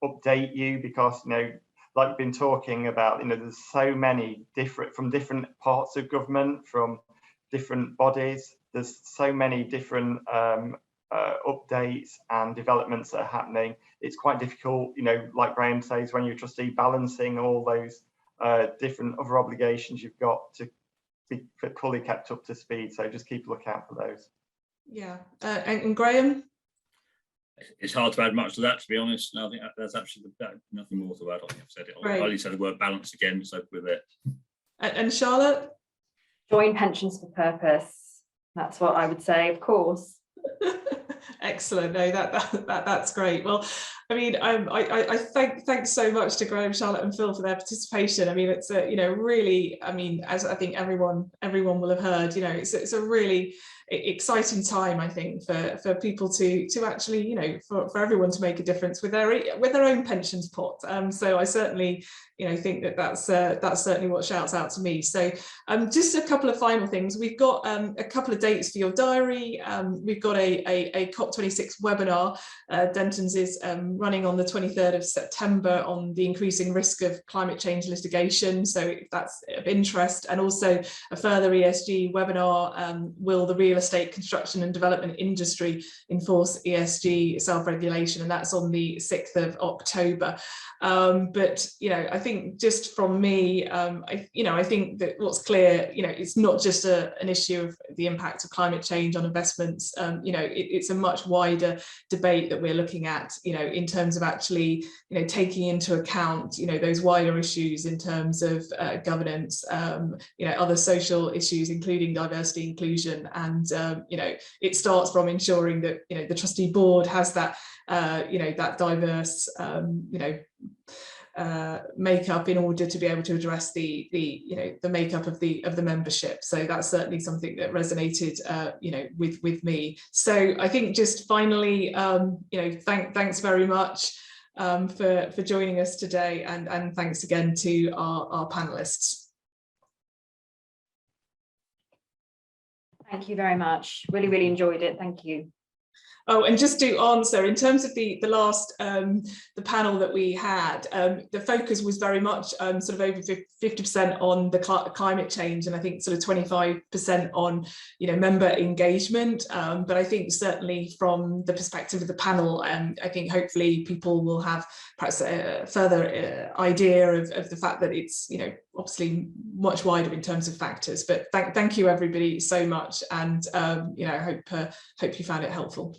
update you, because like we've been talking about, there's so many from different parts of government, from different bodies. There's so many different updates and developments that are happening. It's quite difficult, like Graham says, when you're a trustee, balancing all those different other obligations you've got to be fully kept up to speed. So just keep a lookout for those. Yeah, and Graham? It's hard to add much to that, to be honest. I think there's actually nothing more to add. I think I've said it. I only said the word balance again, so with it. And Charlotte? Join Pensions for Purpose. That's what I would say, of course. Excellent. No, that's great. Well, I mean, I thanks so much to Graham, Charlotte, and Phil for their participation. I mean, it's really, I mean, as I think everyone will have heard, it's a really exciting time, I think, for people to actually, for everyone to make a difference with their own pensions pot. So I certainly, think that's certainly what shouts out to me. So just a couple of final things. We've got a couple of dates for your diary. We've got a COP26 webinar. Denton's is running on the 23rd of September on the increasing risk of climate change litigation. So if that's of interest, and also a further ESG webinar, will the real estate construction and development industry enforce ESG self-regulation? And that's on the 6th of October. But, I think just from me, I think that what's clear, it's not just an issue of the impact of climate change on investments. It's a much wider debate that we're looking at, in terms of actually, taking into account, those wider issues in terms of governance, other social issues, including diversity, inclusion, and it starts from ensuring that the trustee board has that that diverse makeup in order to be able to address the makeup of the membership. So that's certainly something that resonated with me. So I think just finally, thanks very much for joining us today, and thanks again to our panelists. Thank you very much. Really enjoyed it. Thank you. Oh, and just to answer, in terms of the last the panel that we had, the focus was very much sort of over 50% on the climate change, and I think sort of 25% on member engagement. But I think certainly from the perspective of the panel, I think hopefully people will have perhaps a further idea of the fact that it's obviously much wider in terms of factors. But thank you everybody so much, and I hope you found it helpful.